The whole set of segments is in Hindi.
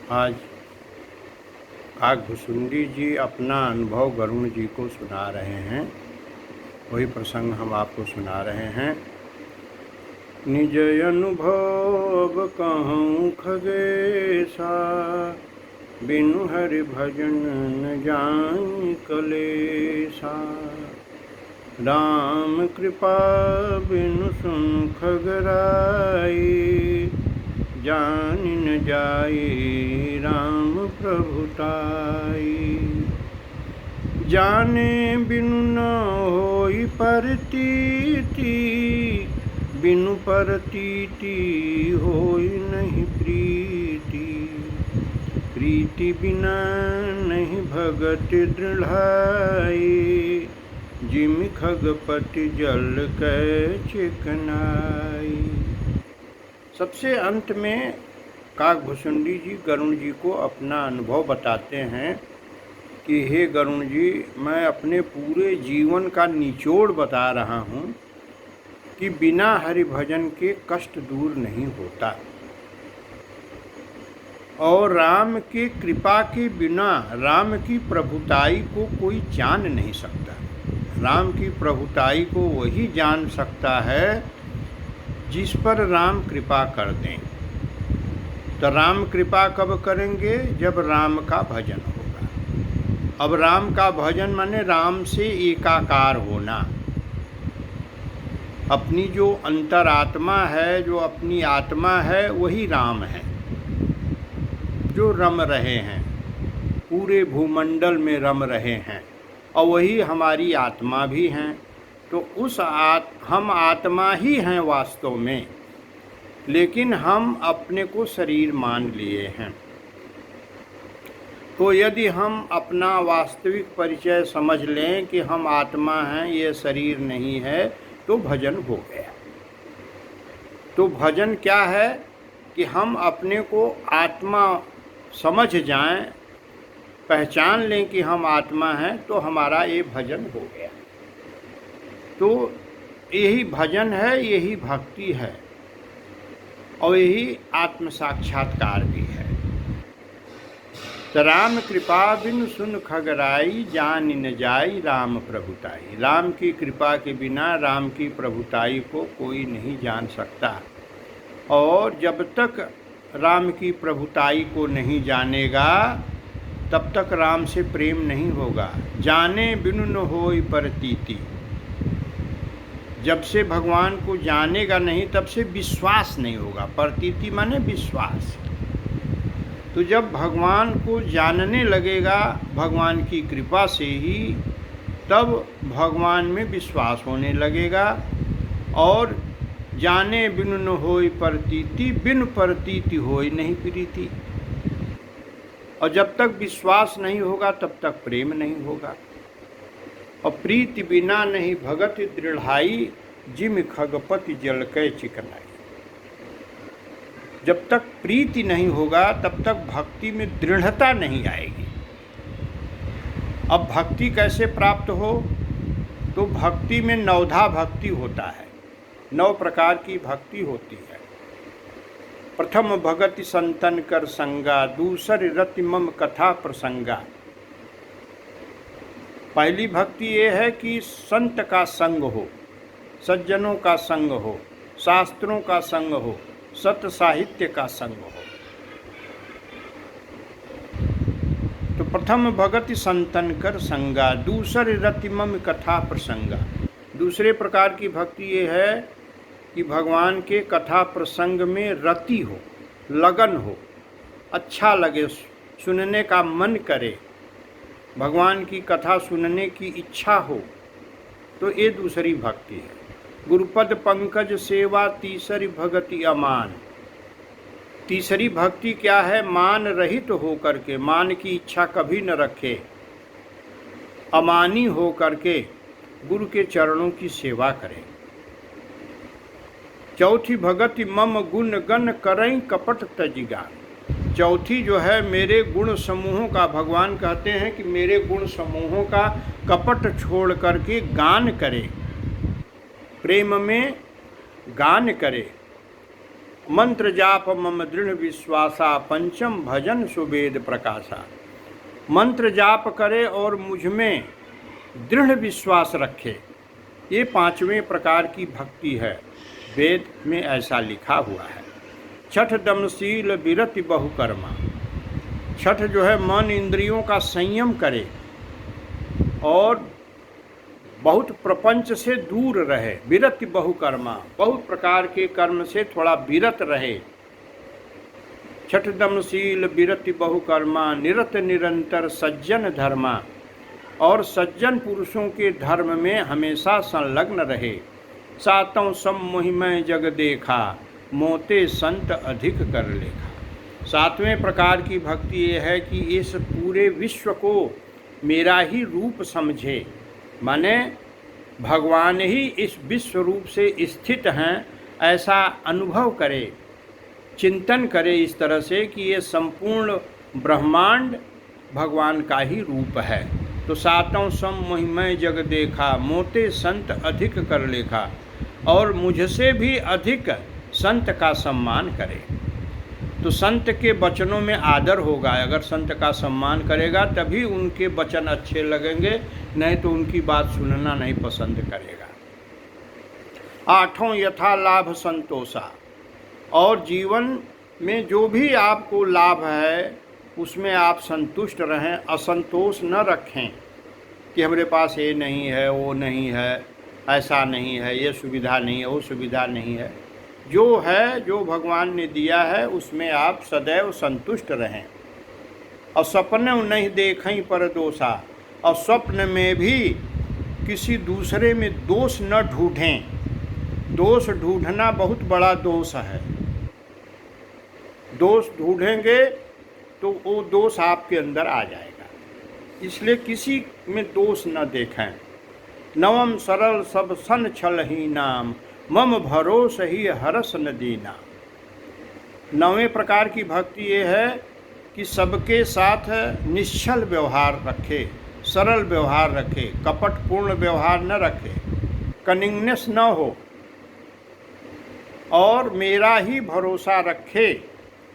आज काकभुसुंडी जी अपना अनुभव गरुण जी को सुना रहे हैं। वही प्रसंग हम आपको सुना रहे हैं। निज अनुभव कहूँ खगेसा, बिनु हरि भजन न जान कलेसा। राम कृपा बिनु सुन खगराई, जान न जाई राम प्रभुताई। जाने बिनु न होई परतीति, बिनु परतीति होई नहीं प्रीति। प्रीति बिना नहीं भगत दृढ़ाई, जिमि खगपति जल कै चिकनाई। सबसे अंत में काकभुसुंडी जी गरुण जी को अपना अनुभव बताते हैं कि हे गरुण जी, मैं अपने पूरे जीवन का निचोड़ बता रहा हूँ कि बिना हरि भजन के कष्ट दूर नहीं होता, और राम की कृपा के बिना राम की प्रभुताई को कोई जान नहीं सकता। राम की प्रभुताई को वही जान सकता है जिस पर राम कृपा कर दें। तो राम कृपा कब करेंगे? जब राम का भजन होगा। अब राम का भजन माने राम से एकाकार होना। अपनी जो अंतरात्मा है, जो अपनी आत्मा है, वही राम है जो रम रहे हैं, पूरे भूमंडल में रम रहे हैं, और वही हमारी आत्मा भी हैं। तो हम आत्मा ही हैं वास्तव में, लेकिन हम अपने को शरीर मान लिए हैं। तो यदि हम अपना वास्तविक परिचय समझ लें कि हम आत्मा हैं, ये शरीर नहीं है, तो भजन हो गया। तो भजन क्या है कि हम अपने को आत्मा समझ जाएं, पहचान लें कि हम आत्मा हैं, तो हमारा ये भजन हो गया। तो यही भजन है, यही भक्ति है, और यही आत्म साक्षात्कार भी है। तो राम कृपा बिनु सुन खगराई, जान न जाई राम प्रभुताई। राम की कृपा के बिना राम की प्रभुताई को कोई नहीं जान सकता, और जब तक राम की प्रभुताई को नहीं जानेगा तब तक राम से प्रेम नहीं होगा। जाने बिनु न होई परतीति। जब से भगवान को जानेगा नहीं, तब से विश्वास नहीं होगा। परतीति माने विश्वास। तो जब भगवान को जानने लगेगा भगवान की कृपा से ही, तब भगवान में विश्वास होने लगेगा। और जाने बिनु न होई परतीति, बिनु परतीति होई नहीं प्रीति। और जब तक विश्वास नहीं होगा तब तक प्रेम नहीं होगा। और प्रीति बिना नहीं भगत दृढ़ाई, जिम खगपति जल कै चिकनाई। जब तक प्रीति नहीं होगा तब तक भक्ति में दृढ़ता नहीं आएगी। अब भक्ति कैसे प्राप्त हो? तो भक्ति में नवधा भक्ति होता है। 9 प्रकार की भक्ति होती है। प्रथम भगति संतन कर संगा, दूसरी रति मम कथा प्रसंगा। पहली भक्ति ये है कि संत का संग हो, सज्जनों का संग हो, शास्त्रों का संग हो, सत साहित्य का संग हो। तो प्रथम भगति संतन कर संगा, दूसरी रति मम कथा प्रसंगा। दूसरे प्रकार की भक्ति ये है कि भगवान के कथा प्रसंग में रति हो, लगन हो, अच्छा लगे, सुनने का मन करे, भगवान की कथा सुनने की इच्छा हो। तो ये दूसरी भक्ति है। गुरुपद पंकज सेवा, तीसरी भक्ति अमान। तीसरी भक्ति क्या है? मान रहित हो करके, मान की इच्छा कभी न रखे, अमानी हो करके गुरु के चरणों की सेवा करें। चौथी भगति मम गुण गण करई कपट तजिगा। चौथी जो है मेरे गुण समूहों का, भगवान कहते हैं कि मेरे गुण समूहों का कपट छोड़ करके गान करे, प्रेम में गान करे। मंत्र जाप मम दृढ़ विश्वासा, पंचम भजन सुवेद प्रकाशा। मंत्र जाप करे और मुझ में दृढ़ विश्वास रखे, ये पांचवें प्रकार की भक्ति है। वेद में ऐसा लिखा हुआ है। छठ दमशील विरति बहुकर्मा। छठ जो है मन इंद्रियों का संयम करे और बहुत प्रपंच से दूर रहे। विरति बहुकर्मा, बहुत प्रकार के कर्म से थोड़ा विरत रहे। छठ दमशील विरति बहुकर्मा, निरत निरंतर सज्जन धर्मा। और सज्जन पुरुषों के धर्म में हमेशा संलग्न रहे। सातों सम मोहिमय जग देखा, मोते संत अधिक कर लेखा। सातवें प्रकार की भक्ति ये है कि इस पूरे विश्व को मेरा ही रूप समझे, माने भगवान ही इस विश्व रूप से स्थित हैं, ऐसा अनुभव करे, चिंतन करे इस तरह से कि ये संपूर्ण ब्रह्मांड भगवान का ही रूप है। तो सातों सम मोहिमय जग देखा, मोते संत अधिक कर लेखा। और मुझसे भी अधिक संत का सम्मान करे। तो संत के वचनों में आदर होगा। अगर संत का सम्मान करेगा तभी उनके वचन अच्छे लगेंगे, नहीं तो उनकी बात सुनना नहीं पसंद करेगा। आठों यथा लाभ संतोषा। और जीवन में जो भी आपको लाभ है उसमें आप संतुष्ट रहें, असंतोष न रखें कि हमारे पास ये नहीं है, वो नहीं है, ऐसा नहीं है, ये सुविधा नहीं है, वो सुविधा नहीं है। जो है, जो भगवान ने दिया है उसमें आप सदैव संतुष्ट रहें। और सपने नहीं देखें पर दोषा। और स्वप्न में भी किसी दूसरे में दोष न ढूंढें। दोष ढूंढना बहुत बड़ा दोष है। दोष ढूंढेंगे तो वो दोष आपके अंदर आ जाएगा। इसलिए किसी में दोष न देखें। नवम सरल सब सन छल ही नाम, मम भरोस ही हरस न दीना। नवें प्रकार की भक्ति ये है कि सबके साथ निश्चल व्यवहार रखे, सरल व्यवहार रखे, कपटपूर्ण व्यवहार न रखे, कनिंगनेस न हो और मेरा ही भरोसा रखे।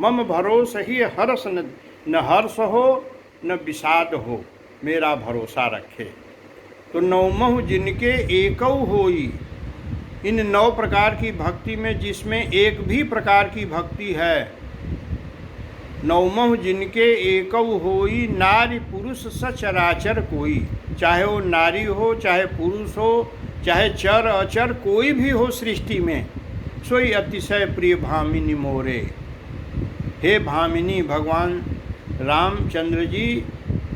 मम भरोस ही हर्ष न हर्ष हो न विषाद हो, मेरा भरोसा रखे। तो नवमहु जिनके एकौ होई। इन 9 प्रकार की भक्ति में जिसमें एक भी प्रकार की भक्ति है, नवमहु जिनके एकौ होई, नारी पुरुष सचराचर कोई। चाहे वो नारी हो, चाहे पुरुष हो, चाहे चर अचर कोई भी हो सृष्टि में, सोई अतिशय प्रिय भामिनी मोरे। हे भामिनी, भगवान रामचंद्र जी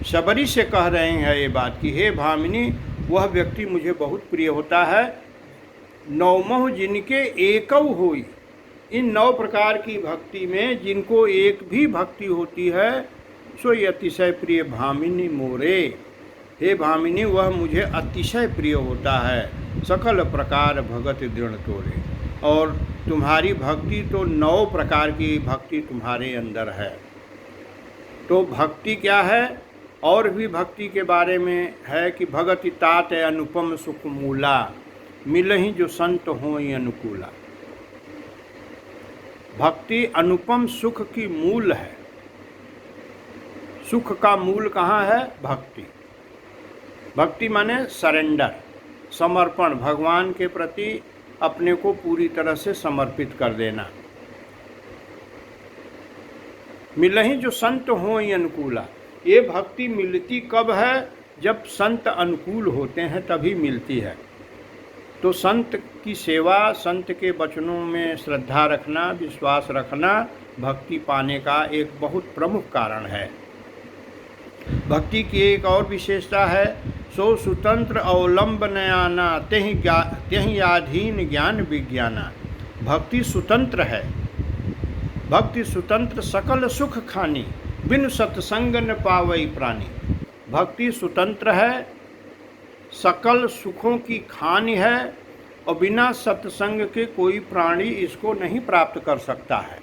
शबरी से कह रहे हैं ये बात कि हे भामिनी, वह व्यक्ति मुझे बहुत प्रिय होता है। नवमहु जिनके एकौ होई। इन 9 प्रकार की भक्ति में जिनको एक भी भक्ति होती है, सोई अतिशय प्रिय भामिनी मोरे। हे भामिनी, वह मुझे अतिशय प्रिय होता है। सकल प्रकार भगत दृढ़ तोरे। और तुम्हारी भक्ति तो 9 प्रकार की भक्ति तुम्हारे अंदर है। तो भक्ति क्या है? और भी भक्ति के बारे में है कि भगति तात अनुपम सुख मूला, मिलहि जो संत होई अनुकूला। भक्ति अनुपम सुख की मूल है। सुख का मूल कहाँ है? भक्ति। भक्ति माने सरेंडर, समर्पण, भगवान के प्रति अपने को पूरी तरह से समर्पित कर देना। मिलहि जो संत होई अनुकूला। ये भक्ति मिलती कब है? जब संत अनुकूल होते हैं तभी मिलती है। तो संत की सेवा, संत के वचनों में श्रद्धा रखना, विश्वास रखना भक्ति पाने का एक बहुत प्रमुख कारण है। भक्ति की एक और विशेषता है, सो स्वतंत्र अवलंब नयाना, तेहि आधीन ज्ञान विज्ञाना। भक्ति स्वतंत्र है। भक्ति स्वतंत्र सकल सुख खानी, बिनु सत्संग न पावई प्राणी। भक्ति स्वतंत्र है, सकल सुखों की खानी है और बिना सत्संग के कोई प्राणी इसको नहीं प्राप्त कर सकता है।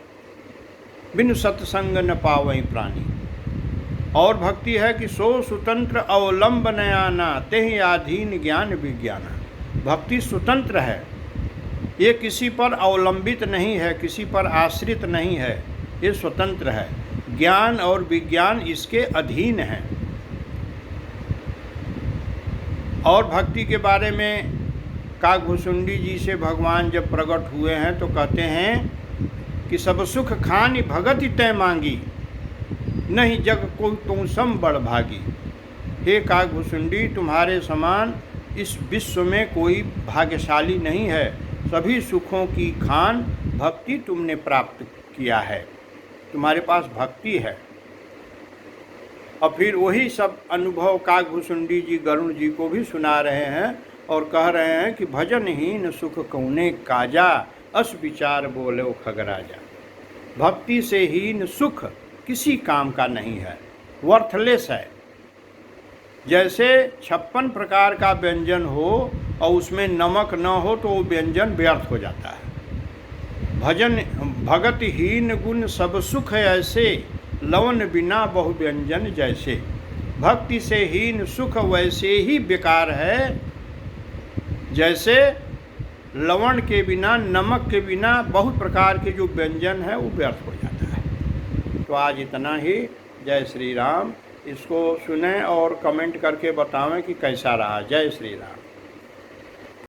बिनु सत्संग न पावई प्राणी। और भक्ति है कि सो स्वतंत्र अवलंब नयाना, तेहि आधीन ज्ञान विज्ञाना। भक्ति स्वतंत्र है ये किसी पर अवलंबित नहीं है, किसी पर आश्रित नहीं है, ये स्वतंत्र है। ज्ञान और विज्ञान इसके अधीन हैं। और भक्ति के बारे में काकभुसुंडी जी से भगवान जब प्रकट हुए हैं तो कहते हैं कि सब सुख खानि भगति तय मांगी, नहीं जग कोई तुम सम बड़ भागी। हे काकभुसुंडी, तुम्हारे समान इस विश्व में कोई भाग्यशाली नहीं है। सभी सुखों की खान भक्ति तुमने प्राप्त किया है, तुम्हारे पास भक्ति है। और फिर वही सब अनुभव काकभुसुंडी जी गरुड़ जी को भी सुना रहे हैं और कह रहे हैं कि भजनहीन सुख कौने काजा, अस विचार बोले खगराजा। भक्ति से हीन सुख किसी काम का नहीं है, वर्थलेस है। जैसे 56 प्रकार का व्यंजन हो और उसमें नमक न हो तो वो व्यंजन व्यर्थ हो जाता है। भजन भगत हीन गुण सब सुख ऐसे, लवन बिना बहु व्यंजन जैसे। भक्ति से हीन सुख वैसे ही बेकार है जैसे लवण के बिना, नमक के बिना बहुत प्रकार के जो व्यंजन है वो व्यर्थ हो जाता है। तो आज इतना ही। जय श्री राम। इसको सुनें और कमेंट करके बतावें कि कैसा रहा। जय श्री राम।